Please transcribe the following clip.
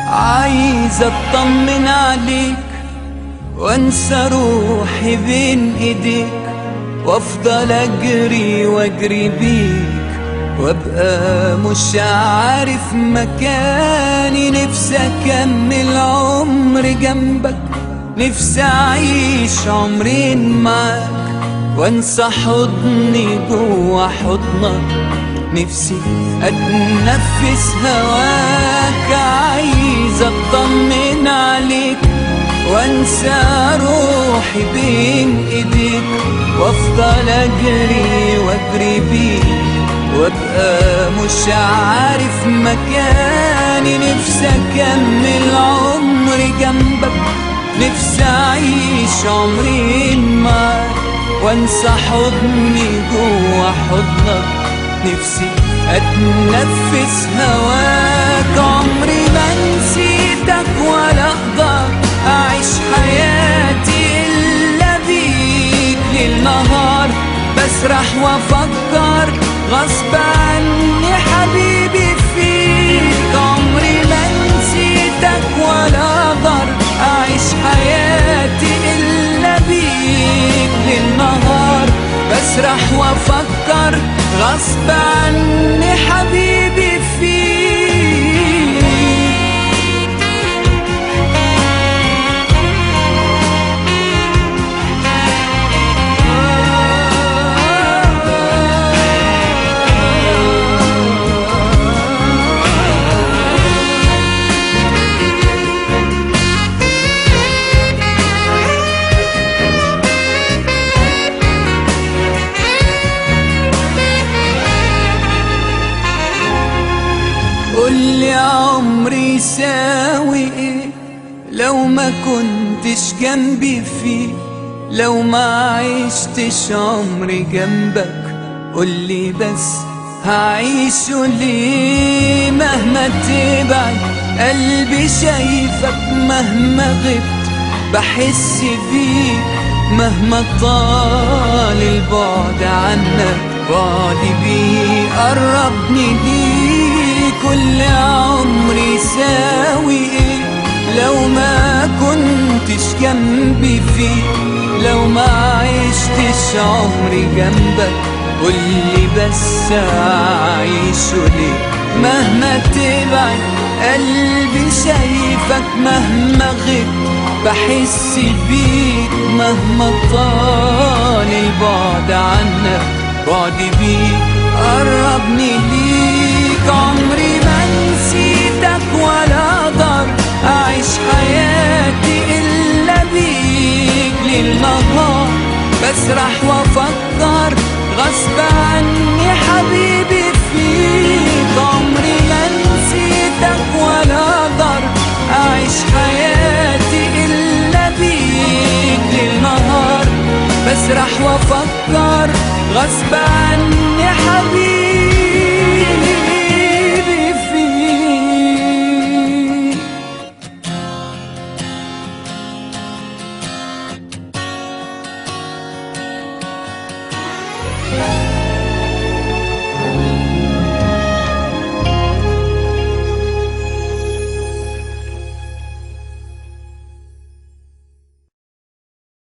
عايز اطمن عليك وانسى روحي بين ايديك، وافضل اجري واجري بيك وابقى مش عارف مكاني. نفسي اكمل عمري جنبك، نفسي اعيش عمرين معاك وانسى حضني جوا حضنك. نفسي اتنفس هواك، عايز اطمن عليك وانسى روحي بين ايديك، وافضل اجري واجري بيك وابقى مش عارف مكاني. نفسي اكمل عمري جنبك، نفسي اعيش عمرين معاك وانسى حضني جوا حضنك. نفسي اتنفس هواك، عمري ما نسيتك ولا اقدر اعيش حياتي الا بيك. ليل نهار بسرح وافكر غصب عني حبيبي فيك. عمري ما نسيتك ولا اقدر اعيش حياتي الا بيك. ليل نهار بسرح وافكر غصب عني حبيبي فيك. قولي عمري يساوي ايه لو ما كنتش جنبي فيه، لو ما عشتش عمري جنبك. قولي بس هعيشه ليه مهما تبعد قلبي شايفك، مهما غبت بحس بيك، مهما طال البعد عنك بعدي بيه قربني ليك. كل عمري يساوي ايه لو ما كنتش جنبي فيه، لو ما عشتش عمري جنبك. قولي بس اعيشه ليه مهما تبعد قلبي شايفك، مهما غبت بحس بيك، مهما طال البعد عنك بعدي بيك قربني ليك. عمري ما نسيتك ولا اقدر اعيش حياتي الا بيك. ليل نهار بسرح وافكر غصب عني حبيبي فيك. عمري ما نسيتك ولا اقدر اعيش حياتي الا بيك. ليل نهار بسرح وافكر غصب عني